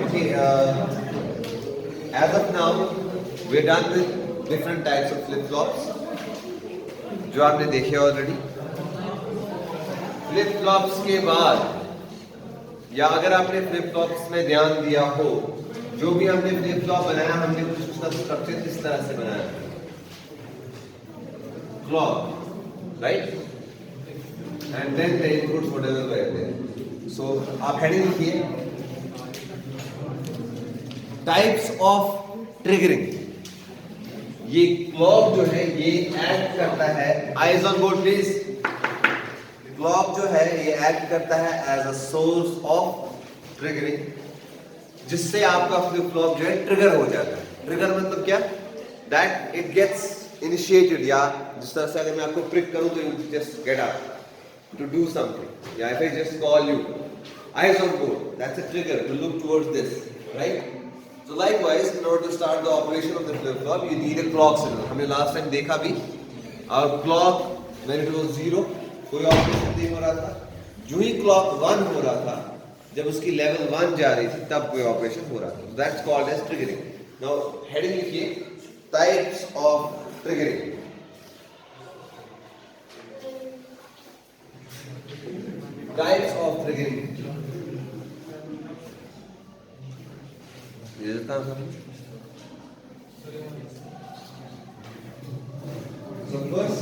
Okay, as of now, we're done with different types of flip flops जो आपने देखे already. Flip flops के बाद या अगर आपने फ्लिप फ्लॉप्स में ध्यान दिया हो, जो भी हमने फ्लिप फ्लॉप बनाया हमने कुछ उसका स्ट्रक्चर इस तरह से बनाया. Clock, right, and then the inputs whatever were there. So आप हेडिंग लिखिए, टाइप्स ऑफ ट्रिगरिंग. ये क्लॉक जो है ये एक्ट करता है, eyes on board please. Clock जो है ये एक्ट करता है as a source of triggering, जिससे आपका फ्लिप फ्लॉप जो है ट्रिगर हो जाता है. ट्रिगर मतलब क्या? दैट इट गेट्स इनिशिएटेड, या जिस तरह से अगर मैं आपको प्रिक करूं तो you just get up to do something, या if I just call you eyes on board, that's a trigger to look towards this, right. So likewise, in order to start the operation of the flip flop, you need a clock signal. हमने last time देखा भी, और clock when it was 0 कोई operation नहीं हो रहा था. जो ही clock 1 हो रहा था, जब उसकी level 1 जा रही थी तब कोई ऑपरेशन हो रहा था. So that's called as triggering. Now heading लिखिए, types of triggering. Types of triggering. ये था सर. So first,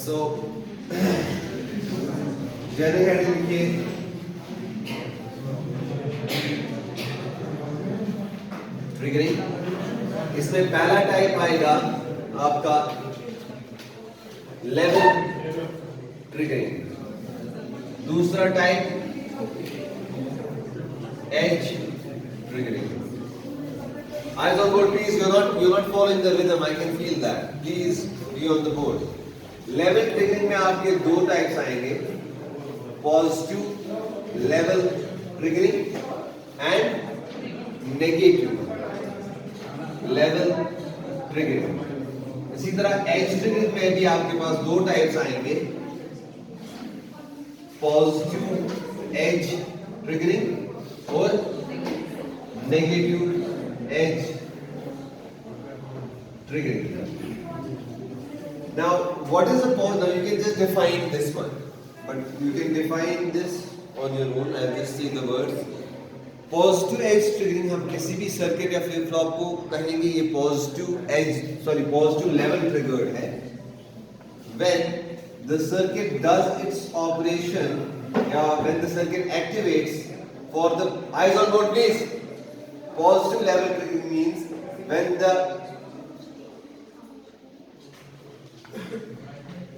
so जैसे हेडिंग लिखिए, ट्रिगरिंग. इसमें पहला टाइप आएगा आपका लेवल ट्रिगरिंग, दूसरा type edge triggering. Eyes on board, please. You're not following the rhythm. I can feel that. Please be on the board. Level triggering में आपके दो टाइप्स आएंगे, positive level triggering and negative level triggering. इसी तरह edge triggering में भी आपके पास दो टाइप्स आएंगे, पॉजिटिव एज ट्रिगरिंग और negative edge triggering. Now what is a pause? Now you can just define this one, but you can define this on your own. I'll just say the words. Positive edge triggering हम किसी भी circuit या flip flop को कहेंगे ये positive level triggered है. When the circuit does its operation या when the circuit activates for the eyes on board please. Positive level triggering means when the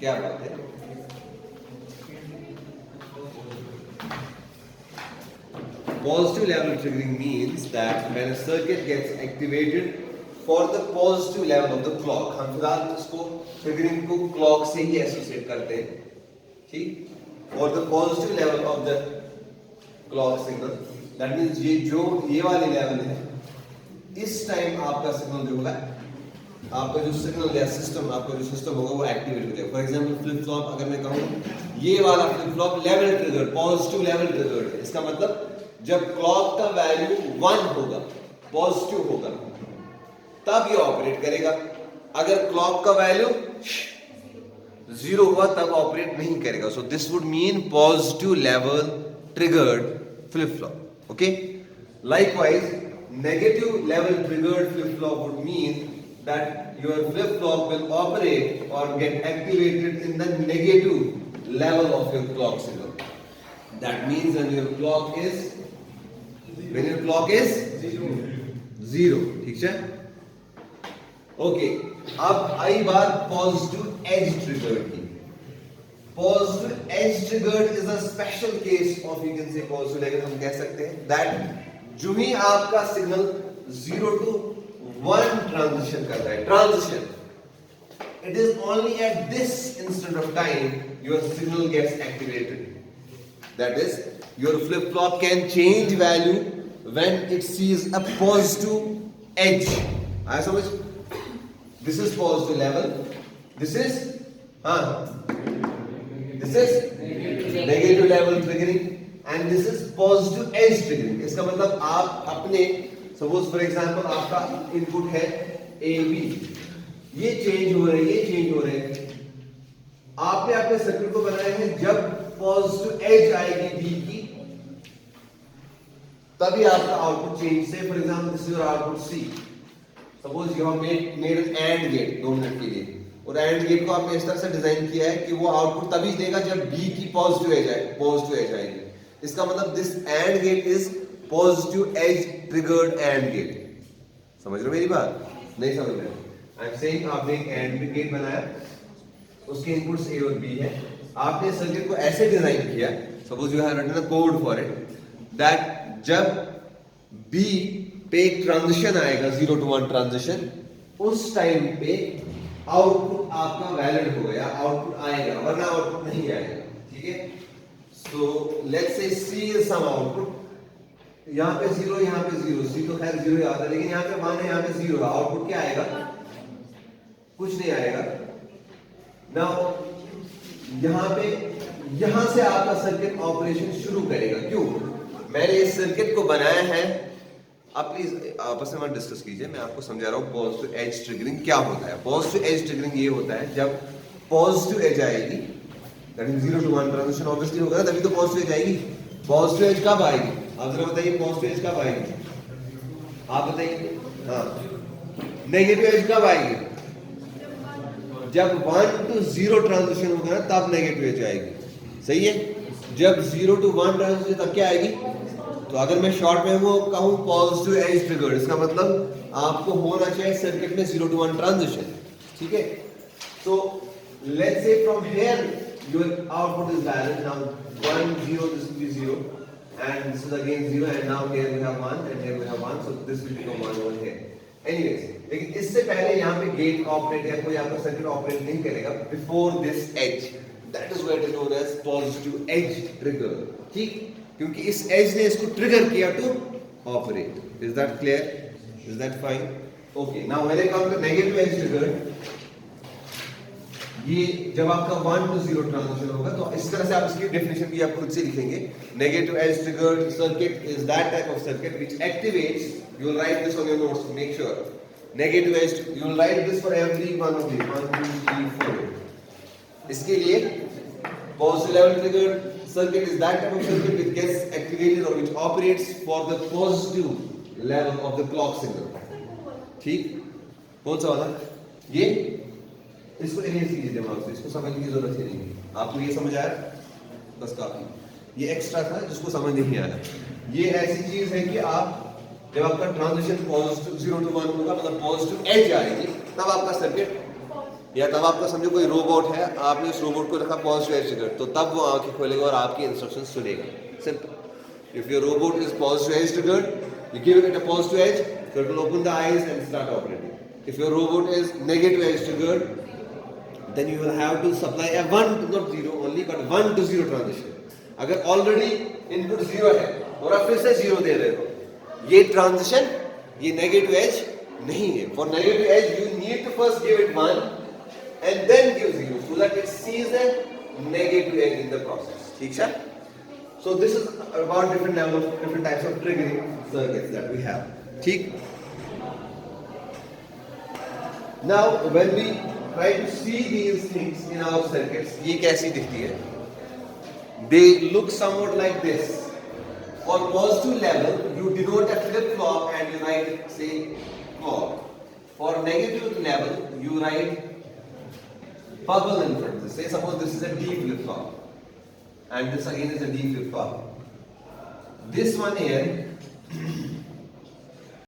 क्या बात है, positive level triggering means that when a circuit gets activated for the positive level of the clock. हम फिलहाल इसको triggering को clock से ही associate करते हैं, ठीक. for the positive level of the clock signal, that means ये वाली लेवल है, इस टाइम आपका सिग्नल जो होगा, आपका जो सिग्नल या सिस्टम, आपका जो सिस्टम होगा वो एक्टिवेट हो जाएगा. फॉर एग्जांपल फ्लिप फ्लॉप अगर मैं कहूँ ये वाला flip flop level triggered, positive level triggered है. इसका मतलब जब क्लॉक का वैल्यू 1 होगा, पॉजिटिव होगा, तब ये ऑपरेट करेगा. अगर क्लॉक का वैल्यू 0 हुआ तब ऑपरेट नहीं करेगा. So this would mean positive level triggered flip flop. Okay. Likewise negative level triggered flip flop would mean that your flip flop will operate or get activated in the negative level of your clock signal. That means when your clock is 0. ठीक है. Okay. अब आई बात positive edge triggered की. Positive edge triggered is a special case of, you can say positive, लेकिन हम कह सकते हैं दैट जो ही आपका सिग्नल 0 to 1 ट्रांजिशन करता है, transition, it is only at this instant of time your signal gets activated. That is, your flip flop can change value when it sees a positive edge. आया समझ? This is positive level. This is negative level triggering, and this is positive edge triggering. इसका मतलब आप अपने suppose for example आपका input है A B, ये change हो रहे हैं, आपने अपने सर्किट को बनाया है जब पॉजिटिव एज आएगी B की तभी आपका आउटपुट चेंज से for example this is your output C. Suppose you have made an and gate 2 minute के लिए, और एंड गेट को आपने इस तरह से डिजाइन किया है कि वो आउटपुट तभी देगा जब B की पॉजिटिव एज आएगी. इसका मतलब this and gate is positive edge triggered and gate. समझ रहे हो मेरी बात? नहीं समझ रहे? आई एम सेइंग आपने एक एंड गेट बनाया, उसके इनपुट्स A और B है, आपने सर्किट को ऐसे डिजाइन किया, suppose you have written a code for it, that जब B पे एक ट्रांजिशन आएगा 0 to 1 ट्रांजिशन, उस टाइम पे आउटपुट आपका वैलिड हो गया, आउटपुट आएगा, वरना आउटपुट नहीं आएगा. ठीक है? So let's say C is some output, यहाँ पे 0, यहाँ पे 0, C तो खैर 0 आता है, लेकिन यहाँ पे 1 है, यहाँ पे 0, आउटपुट क्या आएगा? कुछ नहीं आएगा. नाउ यहां से आपका सर्किट ऑपरेशन शुरू करेगा. क्यों? मैंने इस सर्किट को बनाया है. आप प्लीज आपस में मत डिस्कस कीजिए, मैं आपको समझा रहा हूं पॉजिटिव एज ट्रिगरिंग क्या होता है. पॉजिटिव एज ट्रिगरिंग ये होता है जब पॉजिटिव एज आएगी, that is 0 to 1 transition obviously होगा ना, तभी तो पॉजिटिव एज आएगी. पॉजिटिव एज कब आएगी? आप जरा बताइए, पॉजिटिव एज कब आएगी? आप बताइए. हाँ, नेगेटिव एज कब आएगी? जब 1 to 0 ट्रांजिशन होगा ना, तब नेगेटिव एज आएगी. सही है? जब 0 to 1 ट्रांजिशन तब क्या आएगी? तो अगर मैं शॉर्ट में वो कहूं पॉजिटिव एज ट्रिगर्ड, इसका मतलब आपको होना चाहिए सर्किट में 0 to 1 ट्रांजिशन. ठीक है? तो let's say from here your output is valid. Now 1 0, this will be 0 and this is again 0, and now here we have 1 and here we have 1, so this will become 1 over here. Anyways, लेकिन इससे पहले यहाँ पे gate operate या कोई आपका circuit operate नहीं करेगा before this edge. That is what is known as positive edge trigger. ठीक? क्योंकि इस एज ने इसको ट्रिगर किया to operate. Is that clear? Is that fine? Okay. Now when I come to negative edge trigger, ये जब आपका 1 to 0 transition होगा, तो इस तरह से आप इसकी डेफिनेशन भी आप खुद से लिखेंगे. Negative edge triggered circuit is that type of circuit which activates, you will write this on your notes to make sure. Negative edge, you will write this for every one of these, 1 2 3 4. इसके लिए positive level triggered circuit is that type of circuit which gets activated or which operates for the positive level of the clock signal. ठीक? कौन सा वाला? ये इसको erase कीजिए दिमाग से, इसको समझने की जरूरत ही नहीं. आपको ये समझ आया? बस काफी. ये एक्स्ट्रा था जिसको समझ नहीं आया. ये ऐसी चीज है कि आप जब आपका ट्रांजिशन पॉजिटिव 0 to 1 होगा, मतलब पॉजिटिव एज आएगी, तब आपका सर्किट, या तब आपका समझो कोई रोबोट है, आपने उस रोबोट को रखा पॉजिटिव एज ट्रिगर, तो तब वो आंखें खोलेगा और आपकी इंस्ट्रक्शन सुनेगा. Simple. If your robot is positive edge triggered, you give it a positive edge, so it will open the eyes and start operating. If your robot is negative edge triggered, then you will have to supply a 1 to not 0 only, but 1 to 0 transition. अगर already input 0 है और आप फिर से 0 दे रहे हो, ये transition, ये नेगेटिव एज नहीं है. For negative edge you need to first give it 1 and then give 0 so that it sees a negative edge in the process. ठीक है? So this is about different levels of different types of triggering circuits that we have. ठीक? Now when we try to see these things in our circuits, ये कैसी दिखती है? They look somewhat like this. For positive level, you denote a flip flop and you write say clock. For negative level, you write bubble in front. Say suppose this is a D flip flop, and this again is a D flip flop. This one here